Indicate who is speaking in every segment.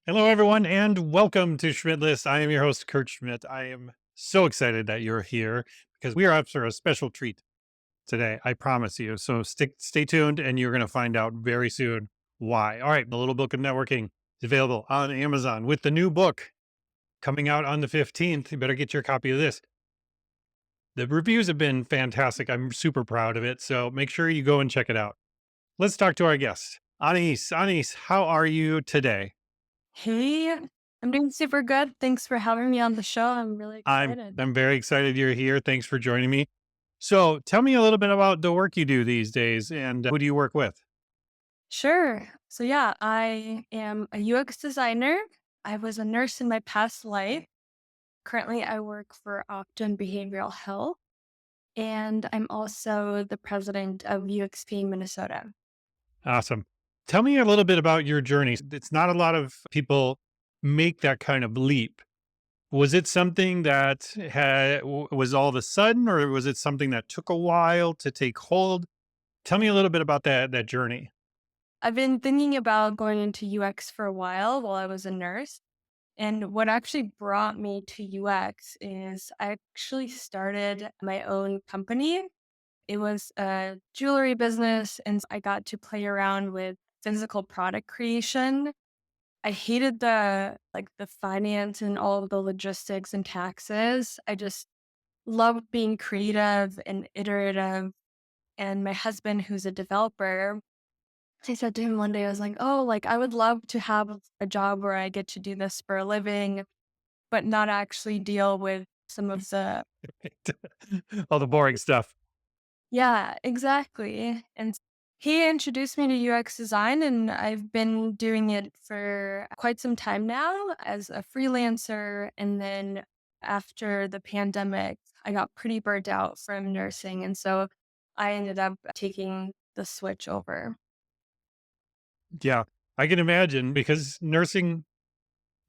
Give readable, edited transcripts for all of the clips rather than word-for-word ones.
Speaker 1: Hello, everyone, and welcome to Schmidt List. I am your host, Kurt Schmidt. I am so excited that you're here because we are up for a special treat today. I promise you. So stay tuned, and you're going to find out very soon why. All right, the Little Book of Networking is available on Amazon with the new book coming out on the 15th. You better get your copy of this. The reviews have been fantastic. I'm super proud of it. So make sure you go and check it out. Let's talk to our guest, Anais. Anais, how are you today?
Speaker 2: Hey, I'm doing super good. Thanks for having me on the show. I'm really
Speaker 1: I'm
Speaker 2: excited.
Speaker 1: I'm very excited you're here. Thanks for joining me. So, tell me a little bit about the work you do these days and who do you work with?
Speaker 2: Sure. So, yeah, I am a UX designer. I was a nurse in my past life. Currently, I work for Opton Behavioral Health, and I'm also the president of UXPA Minnesota.
Speaker 1: Awesome. Tell me a little bit about your journey. It's not a lot of people make that kind of leap. Was it something that was all of a sudden, or was it something that took a while to take hold? Tell me a little bit about that journey.
Speaker 2: I've been thinking about going into UX for a while I was a nurse. And what actually brought me to UX is I actually started my own company. It was a jewelry business, and I got to play around with physical product creation. I hated the finance and all of the logistics and taxes. I just loved being creative and iterative. And my husband, who's a developer, I said to him one day, I was like, "Oh, like I would love to have a job where I get to do this for a living, but not actually deal with some of the."
Speaker 1: All the boring stuff.
Speaker 2: Yeah, exactly. And he introduced me to UX design, and I've been doing it for quite some time now as a freelancer. And then after the pandemic, I got pretty burnt out from nursing. And so I ended up taking the switch over.
Speaker 1: Yeah, I can imagine because nursing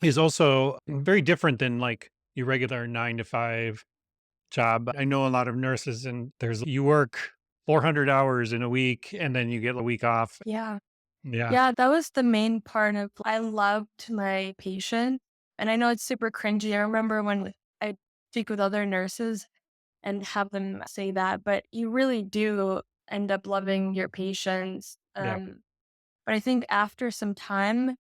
Speaker 1: is also very different than like your regular 9 to 5 job. I know a lot of nurses and there's you work 400 hours in a week and then you get a week off.
Speaker 2: Yeah.
Speaker 1: Yeah.
Speaker 2: Yeah, that was the main part of I loved my patient. And I know it's super cringy. I remember when I speak with other nurses and have them say that, but you really do end up loving your patients.
Speaker 1: Yeah.
Speaker 2: But I think after some time,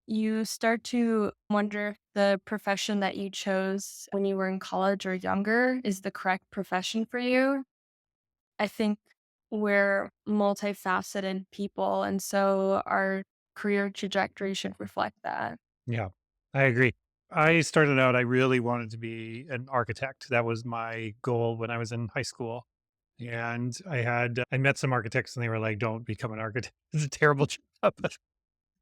Speaker 2: you start to wonder if the profession that you chose when you were in college or younger is the correct profession for you. I think we're multifaceted people, and so our career trajectory should reflect that.
Speaker 1: Yeah. I agree. I started out, I really wanted to be an architect. That was my goal when I was in high school. And I met some architects and they were like, don't become an architect. It's a terrible job. And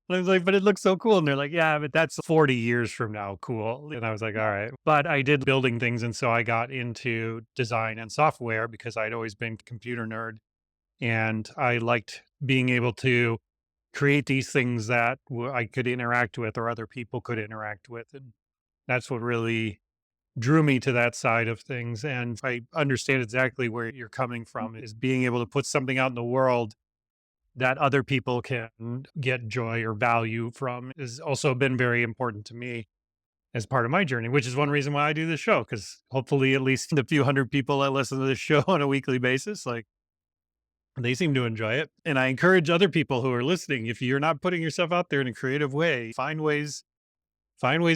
Speaker 1: I was like, but it looks so cool. And they're like, yeah, but that's 40 years from now. Cool. And I was like, all right. But I did building things. And so I got into design and software because I'd always been a computer nerd. And I liked being able to create these things that I could interact with or other people could interact with. And that's what really drew me to that side of things. And I understand exactly where you're coming from is being able to put something out in the world that other people can get joy or value from has also been very important to me as part of my journey, which is one reason why I do this show. Because hopefully, at least the few hundred people that listen to this show on a weekly basis, like they seem to enjoy it. And I encourage other people who are listening, if you're not putting yourself out there in a creative way, find ways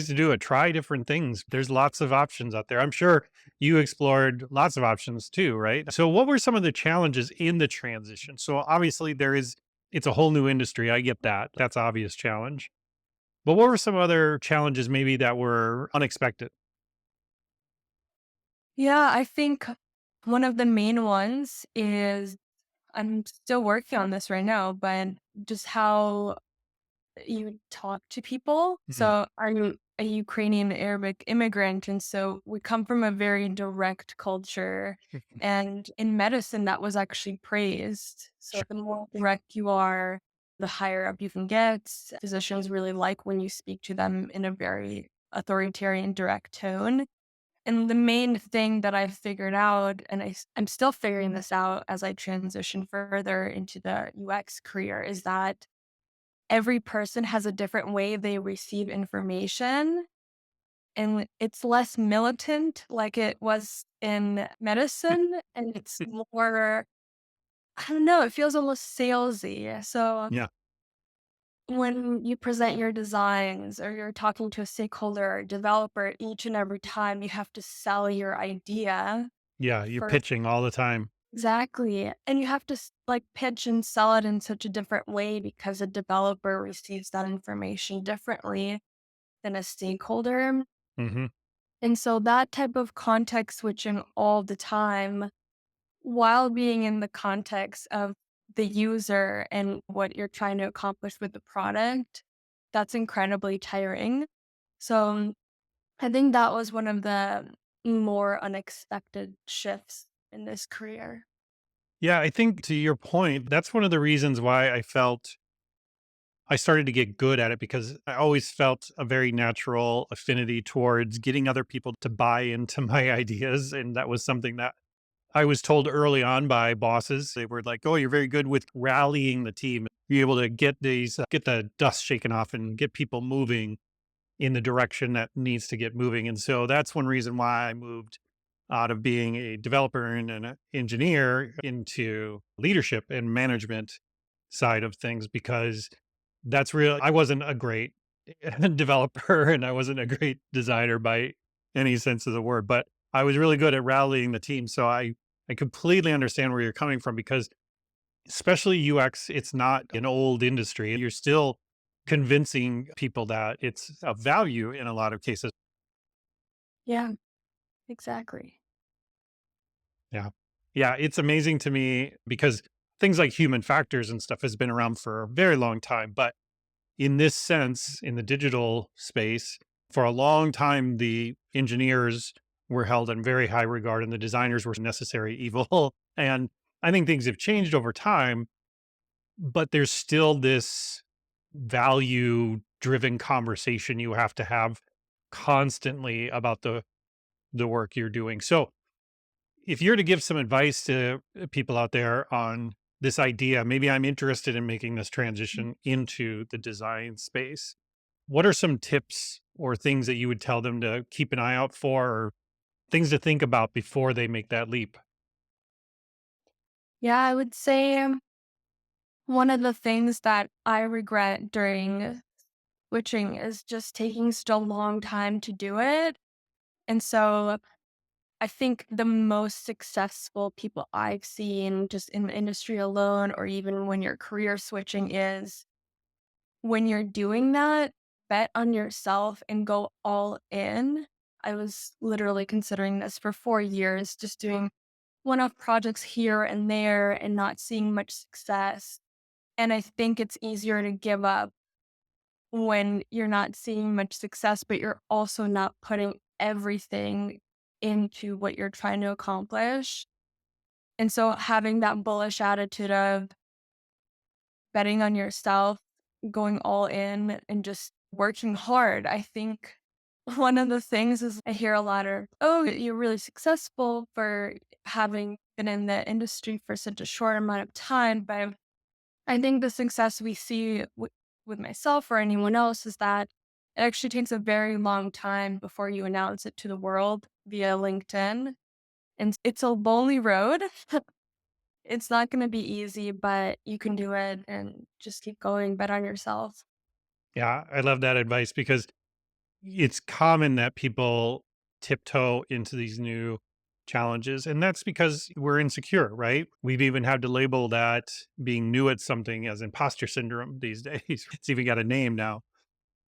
Speaker 1: to do it. Try different things. There's lots of options out there. I'm sure you explored lots of options too, right? So what were some of the challenges in the transition? So obviously it's a whole new industry. I get that. That's obvious challenge. But what were some other challenges maybe that were unexpected?
Speaker 2: Yeah, I think one of the main ones is I'm still working on this right now, but just how you talk to people.
Speaker 1: Mhm.
Speaker 2: So I'm a Ukrainian Arabic immigrant, and so we come from a very direct culture. And in medicine, that was actually praised. So
Speaker 1: Sure.
Speaker 2: the more direct you are, the higher up you can get. Physicians really like when you speak to them in a very authoritarian, direct tone. And the main thing that I figured out, and I'm still figuring this out as I transition further into the UX career, is that every person has a different way they receive information. And it's less militant like it was in medicine. And it's more, I don't know, it feels almost salesy. So
Speaker 1: Yeah.
Speaker 2: when you present your designs or you're talking to a stakeholder or developer, each and every time you have to sell your idea
Speaker 1: Yeah. You're
Speaker 2: for
Speaker 1: pitching all the time.
Speaker 2: exactly. And you have to like pitch and sell it in such a different way because a developer receives that information differently than a stakeholder.
Speaker 1: Hmm.
Speaker 2: And so that type of context switching all the time while being in the context of the user and what you're trying to accomplish with the product, that's incredibly tiring. So I think that was one of the more unexpected shifts in this career.
Speaker 1: Yeah. I think to your point, that's one of the reasons why I felt I started to get good at it because I always felt a very natural affinity towards getting other people to buy into my ideas. And that was something that I was told early on by bosses. They were like, "Oh, you're very good with rallying the team. You're able to get the dust shaken off and get people moving in the direction that needs to get moving." And so that's one reason why I moved out of being a developer and an engineer into leadership and management side of things because that's real. I wasn't a great developer and I wasn't a great designer by any sense of the word, but I was really good at rallying the team. So I completely understand where you're coming from because especially UX, it's not an old industry. You're still convincing people that it's of value in a lot of cases.
Speaker 2: Yeah, exactly.
Speaker 1: Yeah. Yeah. It's amazing to me because things like human factors and stuff has been around for a very long time. But in this sense, in the digital space, for a long time, the engineers were held in very high regard and the designers were necessary evil. And I think things have changed over time, but there's still this value driven conversation you have to have constantly about the work you're doing. So, if you're to give some advice to people out there on this idea, maybe I'm interested in making this transition into the design space. What are some tips or things that you would tell them to keep an eye out for or things to think about before they make that leap?
Speaker 2: Yeah, I would say one of the things that I regret during switching is just taking such a long time to do it. And so I think the most successful people I've seen just in the industry alone, or even when you're career switching, is when you're doing that, bet on yourself and go all in. I was literally considering this for 4 years, just doing one off projects here and there and not seeing much success. And I think it's easier to give up when you're not seeing much success, but you're also not putting everything into what you're trying to accomplish. And so having that bullish attitude of betting on yourself, going all in and just working hard. I think one of the things is I hear a lot of, oh, you're really successful for having been in the industry for such a short amount of time. But I think the success we see with myself or anyone else is that it actually takes a very long time before you announce it to the world via LinkedIn. And it's a lonely road. It's not gonna be easy, but you can do it and just keep going, bet on yourself.
Speaker 1: Yeah, I love that advice because it's common that people tiptoe into these new challenges. And that's because we're insecure, right? We've even had to label that being new at something as imposter syndrome these days. It's even got a name now.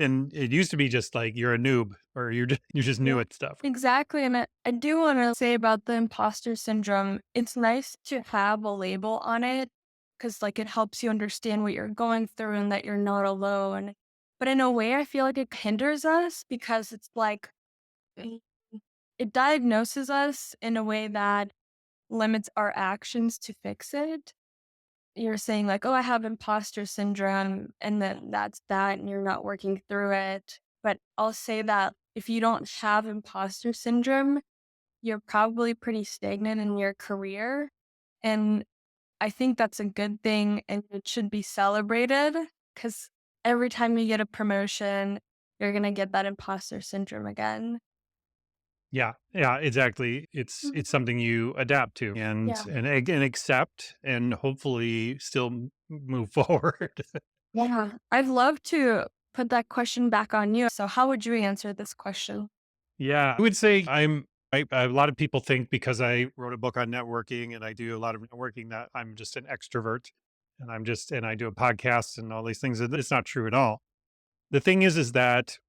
Speaker 1: And it used to be just like you're a noob or you're just new
Speaker 2: Yeah.
Speaker 1: at stuff.
Speaker 2: Exactly, and I do wanna say about the imposter syndrome, it's nice to have a label on it because like, it helps you understand what you're going through and that you're not alone. But in a way, I feel like it hinders us because it's like, mm, it diagnoses us in a way that limits our actions to fix it. You're saying like, "Oh, I have imposter syndrome," and then that's that, and you're not working through it. But I'll say that if you don't have imposter syndrome, you're probably pretty stagnant in your career. And I think that's a good thing and it should be celebrated because every time you get a promotion, you're going to get that imposter syndrome again.
Speaker 1: Yeah, yeah, exactly. It's
Speaker 2: Mhm.
Speaker 1: something you adapt to
Speaker 2: Yeah.
Speaker 1: and accept and hopefully still move forward.
Speaker 2: Yeah. I'd love to put that question back on you. So, how would you answer this question?
Speaker 1: Yeah, I would say a lot of people think because I wrote a book on networking and I do a lot of networking that I'm just an extrovert and I do a podcast and all these things. It's not true at all. The thing is that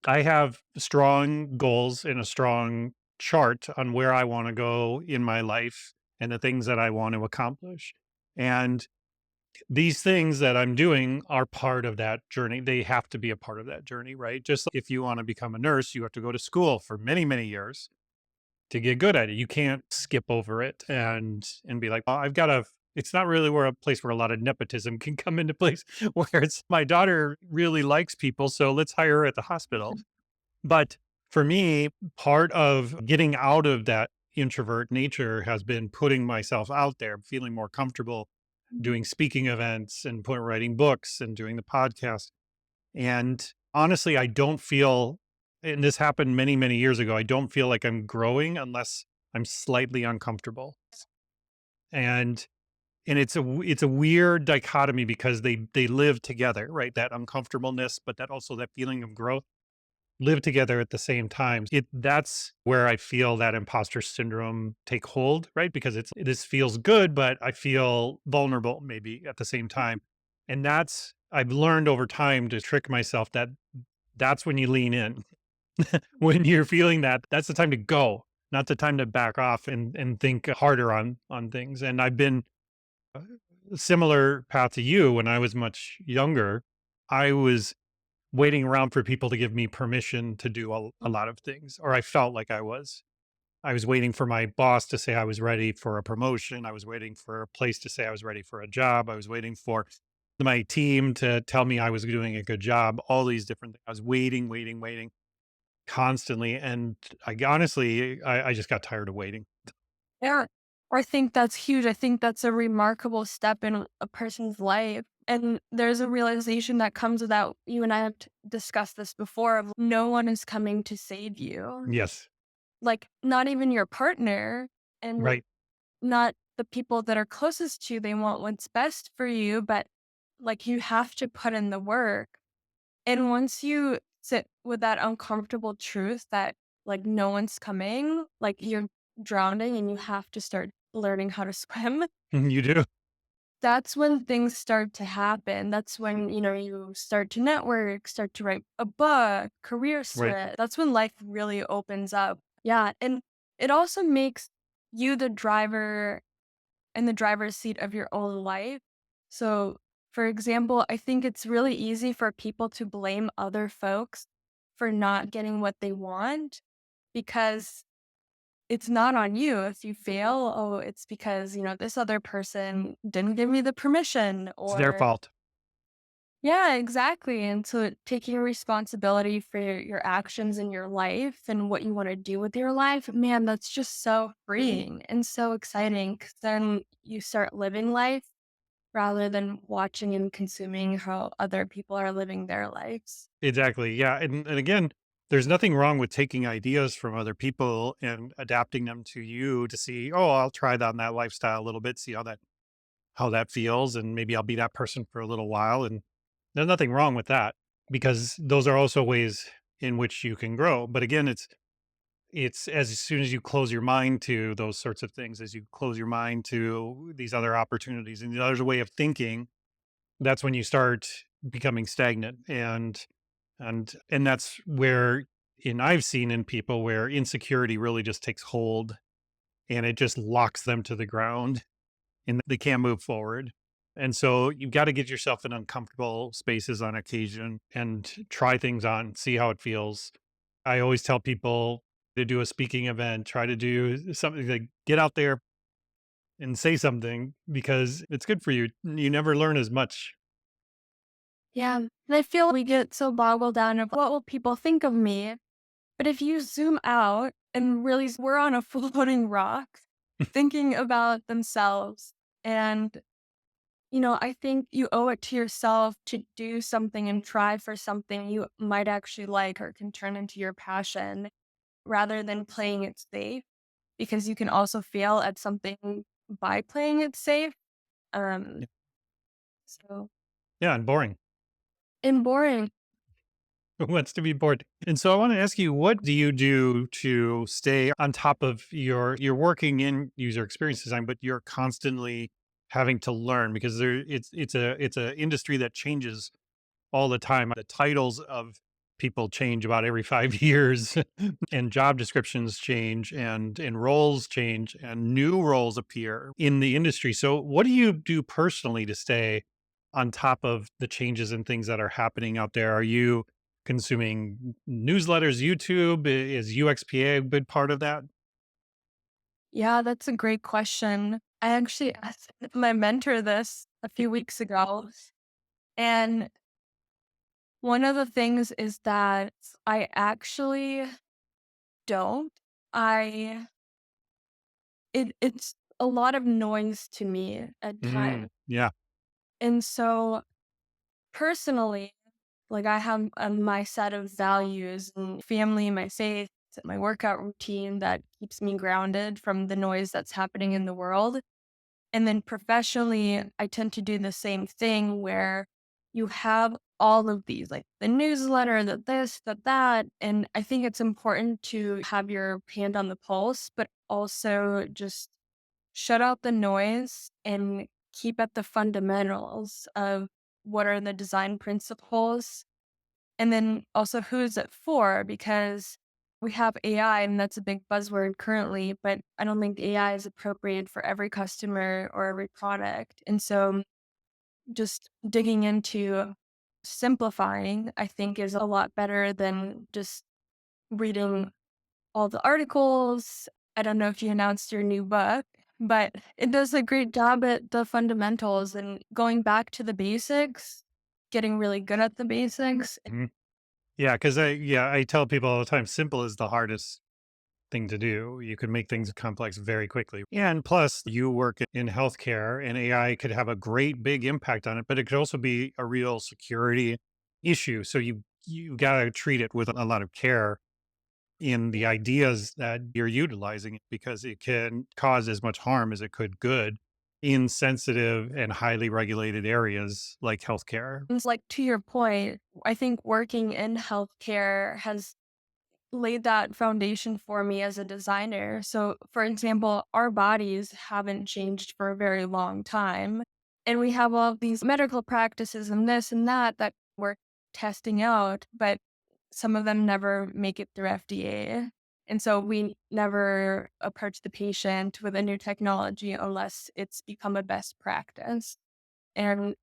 Speaker 1: I have strong goals and a strong chart on where I want to go in my life and the things that I want to accomplish. And these things that I'm doing are part of that journey. They have to be a part of that journey, right? Just like if you want to become a nurse, you have to go to school for many, many years to get good at it. You can't skip over it and be like, "Oh, I've got to." It's not really where a place where a lot of nepotism can come into place, where it's my daughter really likes people, so let's hire her at the hospital. But for me, part of getting out of that introvert nature has been putting myself out there, feeling more comfortable doing speaking events and writing books and doing the podcast. And honestly, I don't feel, and this happened many, many years ago, I don't feel like I'm growing unless I'm slightly uncomfortable. And it's a weird dichotomy because they live together, right? That uncomfortableness, but that also that feeling of growth live together at the same time. That's where I feel that imposter syndrome take hold, right? Because this feels good, but I feel vulnerable maybe at the same time. And that's I've learned over time to trick myself that that's when you lean in. When you're feeling that, that's the time to go, not the time to back off and think harder on things. And I've been a similar path to you when I was much younger. I was waiting around for people to give me permission to do a lot of things, or I felt like I was. I was waiting for my boss to say I was ready for a promotion. I was waiting for a place to say I was ready for a job. I was waiting for my team to tell me I was doing a good job. All these different things. I was waiting, waiting, waiting constantly. And I just got tired of waiting.
Speaker 2: Yeah. I think that's huge. I think that's a remarkable step in a person's life. And there's a realization that comes without you and I have discussed this before of no one is coming to save you.
Speaker 1: Yes.
Speaker 2: Like not even your partner and
Speaker 1: Right.
Speaker 2: not the people that are closest to you. They want what's best for you, but like you have to put in the work. And once you sit with that uncomfortable truth that like no one's coming, like you're drowning and you have to start learning how to swim,
Speaker 1: You do.
Speaker 2: that's when things start to happen. That's when, you start to network, start to write a book, career
Speaker 1: Right.
Speaker 2: switch. That's when life really opens up. Yeah. And it also makes you the driver in the driver's seat of your own life. So, for example, I think it's really easy for people to blame other folks for not getting what they want because it's not on you if you fail. Oh, it's because, this other person didn't give me the permission
Speaker 1: It's their
Speaker 2: or,
Speaker 1: fault.
Speaker 2: yeah, exactly. And so taking responsibility for your actions in your life and what you want to do with your life, man, that's just so freeing and so exciting. 'Cause then you start living life rather than watching and consuming how other people are living their lives.
Speaker 1: Exactly. Yeah. And again, there's nothing wrong with taking ideas from other people and adapting them to you to see, oh, I'll try that on that lifestyle a little bit, see how that feels. And maybe I'll be that person for a little while. And there's nothing wrong with that because those are also ways in which you can grow. But again, it's as soon as you close your mind to those sorts of things, as you close your mind to these other opportunities and the other way of thinking, that's when you start becoming stagnant and that's where I've seen in people where insecurity really just takes hold and it just locks them to the ground and they can't move forward. And so you've got to get yourself in uncomfortable spaces on occasion and try things on, see how it feels. I always tell people to do a speaking event, try to do something like get out there and say something because it's good for you. You never learn as much.
Speaker 2: Yeah. And I feel we get so boggled down of what will people think of me? But if you zoom out and really were on a floating rock thinking about themselves. And, I think you owe it to yourself to do something and try for something you might actually like or can turn into your passion rather than playing it safe, because you can also fail at something by playing it safe. Um,
Speaker 1: Yeah,
Speaker 2: so
Speaker 1: yeah, and boring.
Speaker 2: and boring.
Speaker 1: Who wants to be bored? And so I want to ask you, what do you do to stay on top of you're working in user experience design, but you're constantly having to learn because it's a industry that changes all the time. The titles of people change about every 5 years, and job descriptions change, and roles change, and new roles appear in the industry. So, what do you do personally to stay on top of the changes and things that are happening out there? Are you consuming newsletters, YouTube? Is UXPA a good part of that?
Speaker 2: Yeah, that's a great question. I actually asked my mentor this a few weeks ago. And one of the things is that I actually don't. I it's a lot of noise to me at times.
Speaker 1: Yeah.
Speaker 2: And so personally, like I have my set of values and family, my faith, my workout routine that keeps me grounded from the noise that's happening in the world. And then professionally, I tend to do the same thing where you have all of these, like the newsletter, the this, the that. And I think it's important to have your hand on the pulse, but also just shut out the noise and keep at the fundamentals of what are the design principles. And then also, who is it for? Because we have AI, and that's a big buzzword currently, but I don't think AI is appropriate for every customer or every product. And so, just digging into simplifying, I think, is a lot better than just reading all the articles. I don't know if you announced your new book, but it does a great job at the fundamentals and going back to the basics, getting really good at the basics.
Speaker 1: Mhm. Yeah, because I tell people all the time, simple is the hardest thing to do. You can make things complex very quickly. And plus, you work in healthcare, and AI could have a great big impact on it, but it could also be a real security issue. So you got to treat it with a lot of care in the ideas that you're utilizing it, because it can cause as much harm as it could good in sensitive and highly regulated areas like healthcare.
Speaker 2: It's like to your point, I think working in healthcare has laid that foundation for me as a designer. So, for example, our bodies haven't changed for a very long time. And we have all of these medical practices and this and that we're testing out, but some of them never make it through FDA. And so we never approach the patient with a new technology unless it's become a best practice. And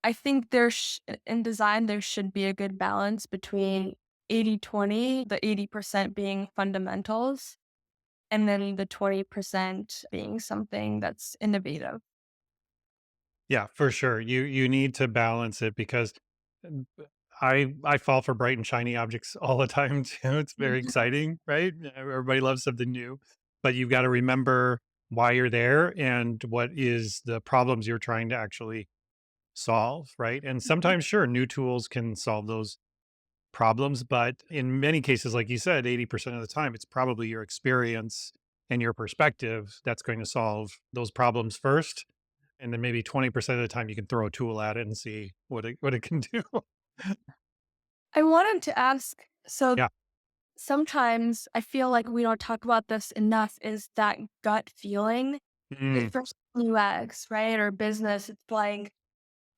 Speaker 2: I think in design, there should be a good balance between 80/20, the 80% being fundamentals, and then the 20% being something that's innovative.
Speaker 1: Yeah, for sure. You need to balance it because I fall for bright and shiny objects all the time too. It's very exciting, right? Everybody loves something new, but you've got to remember why you're there and what is the problems you're trying to actually solve, right? And sometimes, sure, new tools can solve those problems, but in many cases, like you said, 80% of the time, it's probably your experience and your perspective that's going to solve those problems first. And then maybe 20% of the time you can throw a tool at it and see what it can do.
Speaker 2: I wanted to ask, so
Speaker 1: Yeah.
Speaker 2: sometimes I feel like we don't talk about this enough, is that gut feeling,
Speaker 1: Mm,
Speaker 2: especially UX, right? Or business. It's like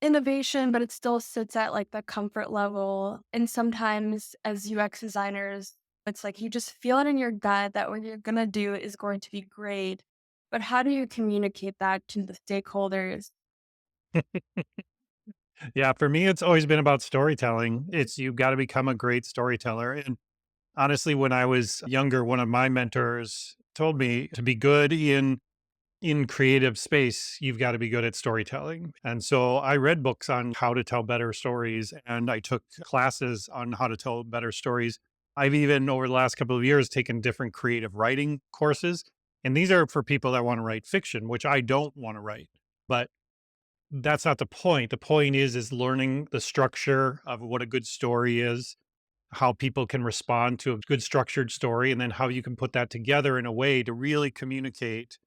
Speaker 2: innovation, but it still sits at like the comfort level. And sometimes as UX designers, it's like you just feel it in your gut that what you're going to do is going to be great. But how do you communicate that to the stakeholders?
Speaker 1: yeah, for me, it's always been about storytelling. It's you've got to become a great storyteller. And honestly, when I was younger, one of my mentors told me to be good in creative space, you've got to be good at storytelling. And so I read books on how to tell better stories, and I took classes on how to tell better stories. I've even over the last couple of years taken different creative writing courses. And these are for people that want to write fiction, which I don't want to write. But that's not the point. The point is learning the structure of what a good story is, how people can respond to a good structured story, and then how you can put that together in a way to really communicate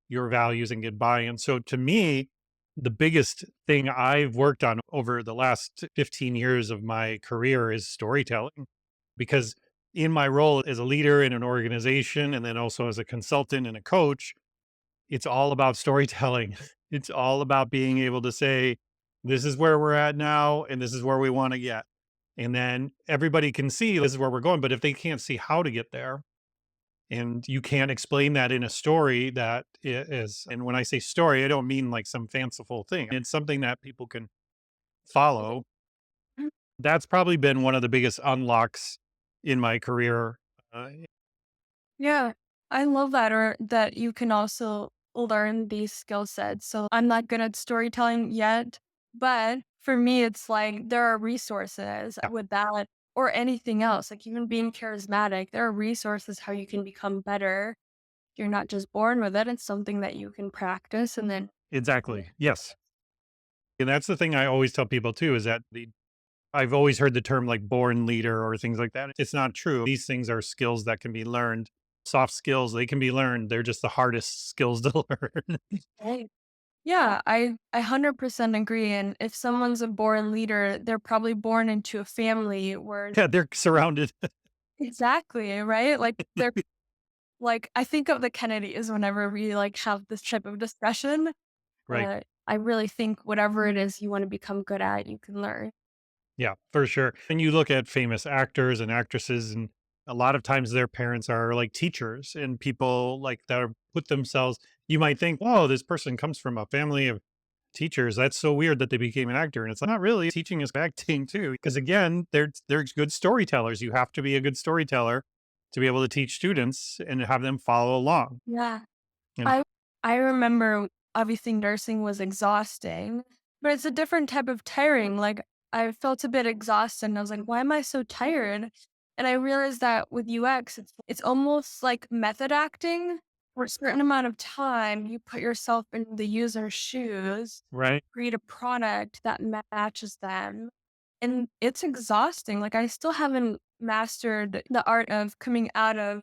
Speaker 1: your values and get buy-in. So to me, the biggest thing I've worked on over the last 15 years of my career is storytelling. Because in my role as a leader in an organization and then also as a consultant and a coach, it's all about storytelling. It's all about being able to say, this is where we're at now, and this is where we want to get. And then everybody can see this is where we're going. But if they can't see how to get there, and you can't explain that in a story that is, and when I say story, I don't mean like some fanciful thing. It's something that people can follow. That's probably been one of the biggest unlocks in my career. Uh,
Speaker 2: Yeah, I love that, or that you can also learn these skill sets. So I'm not good at storytelling yet, but for me, it's like there are resources
Speaker 1: yeah,
Speaker 2: with that or anything else, like even being charismatic. There are resources how you can become better. You're not just born with it, it's something that you can practice and then.
Speaker 1: exactly. Yes. And that's the thing I always tell people too is that I've always heard the term like born leader or things like that. It's not true. These things are skills that can be learned. Soft skills, they can be learned. They're just the hardest skills to learn.
Speaker 2: Right. Yeah, I 100% agree. And if someone's a born leader, they're probably born into a family where.
Speaker 1: Yeah, they're surrounded.
Speaker 2: Exactly, right? Like they're like, I think of the Kennedys whenever we, like, have this type of discussion.
Speaker 1: Right.
Speaker 2: I really think whatever it is you wanna become good at, you can learn.
Speaker 1: Yeah, for sure. And you look at famous actors and actresses, and a lot of times their parents are like teachers and people like that are put themselves. You might think, "Whoa, this person comes from a family of teachers. That's so weird that they became an actor." And it's like, not really. Teaching is acting too, because again, they're good storytellers. You have to be a good storyteller to be able to teach students and have them follow along.
Speaker 2: Yeah.
Speaker 1: And
Speaker 2: I I remember obviously nursing was exhausting, but it's a different type of tiring. Like I felt a bit exhausted and I was like, why am I so tired? And I realized that with UX, it's almost like method acting. For a certain amount of time, you put yourself in the user's shoes,
Speaker 1: right,
Speaker 2: create a product that matches them. And it's exhausting. Like I still haven't mastered the art of coming out of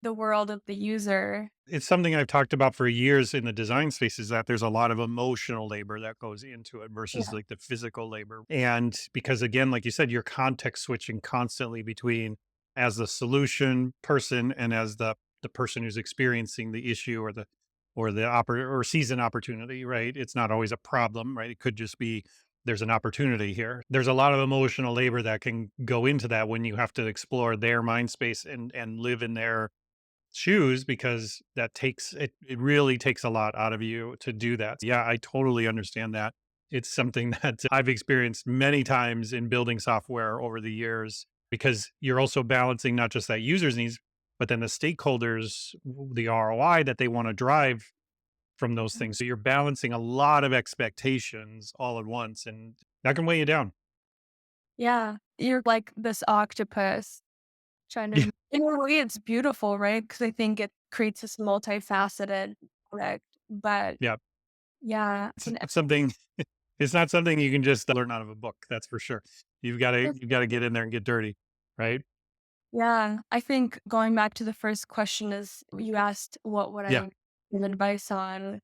Speaker 2: the world of the user.
Speaker 1: it's something I've talked about for years in the design space is that there's a lot of emotional labor that goes into it versus
Speaker 2: Yeah.
Speaker 1: like the physical labor. And because again, like you said, you're context switching constantly between as the solution person and as the person who's experiencing the issue or the or sees an opportunity, right? It's not always a problem, right? It could just be there's an opportunity here. There's a lot of emotional labor that can go into that when you have to explore their mind space and live in their shoes because that takes it really takes a lot out of you to do that. Yeah, I totally understand that. It's something that I've experienced many times in building software over the years because you're also balancing not just that user's needs, but then the stakeholders, the ROI that they want to drive from those things. So you're balancing a lot of expectations all at once and that can weigh you down.
Speaker 2: Yeah, you're like this octopus trying
Speaker 1: Yeah.
Speaker 2: to in a way, it's beautiful, right? Because I think it creates this multifaceted product, but
Speaker 1: Yeah.
Speaker 2: yeah, and
Speaker 1: It's something it's not something you can just learn out of a book, that's for sure. You've gotta get in there and get dirty, right?
Speaker 2: yeah, I think going back to the first question is you asked what would
Speaker 1: Yeah,
Speaker 2: I give advice on,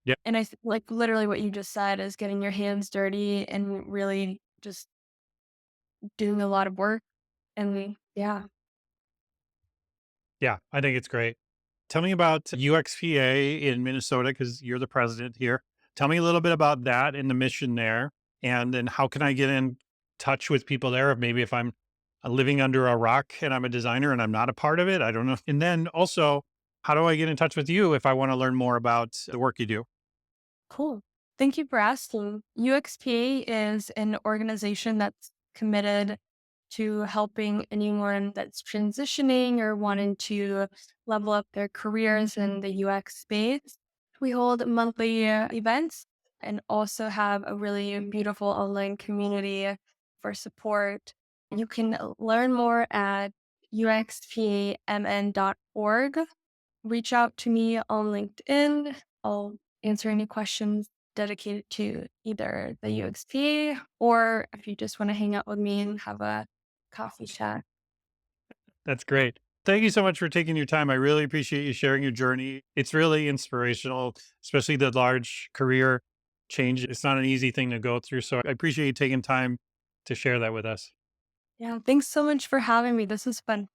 Speaker 1: yeah,
Speaker 2: and like, literally what you just said is getting your hands dirty and really just doing a lot of work, and yeah.
Speaker 1: yeah, I think it's great. Tell me about UXPA in Minnesota because 'cause you're the president here. Tell me a little bit about that and the mission there, and then how can I get in touch with people there if maybe if I'm, living under a rock and I'm a designer and I'm not a part of it, I don't know. And then also, how do I get in touch with you if I wanna learn more about the work you do?
Speaker 2: Cool. Thank you for asking. UXPA is an organization that's committed to helping anyone that's transitioning or wanting to level up their careers in the UX space. We hold monthly events and also have a really beautiful online community for support. You can learn more at uxpamn.org. Reach out to me on LinkedIn. I'll answer any questions dedicated to either the UXPA or if you just want to hang out with me and have a coffee chat.
Speaker 1: That's great. Thank you so much for taking your time. I really appreciate you sharing your journey. It's really inspirational, especially the large career change. It's not an easy thing to go through. So I appreciate you taking time to share that with us.
Speaker 2: Yeah, thanks so much for having me. This was fun.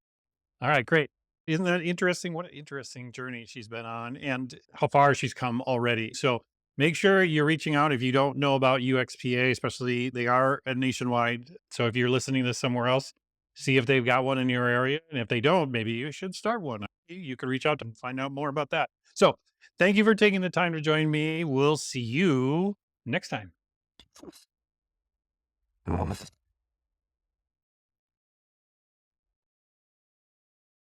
Speaker 1: All right, great. Isn't that interesting? What an interesting journey she's been on and how far she's come already. So make sure you're reaching out if you don't know about UXPA, especially they are a nationwide. So if you're listening to somewhere else, see if they've got one in your area. And if they don't, maybe you should start one. You could reach out to them, find out more about that. So thank you for taking the time to join me. We'll see you next time.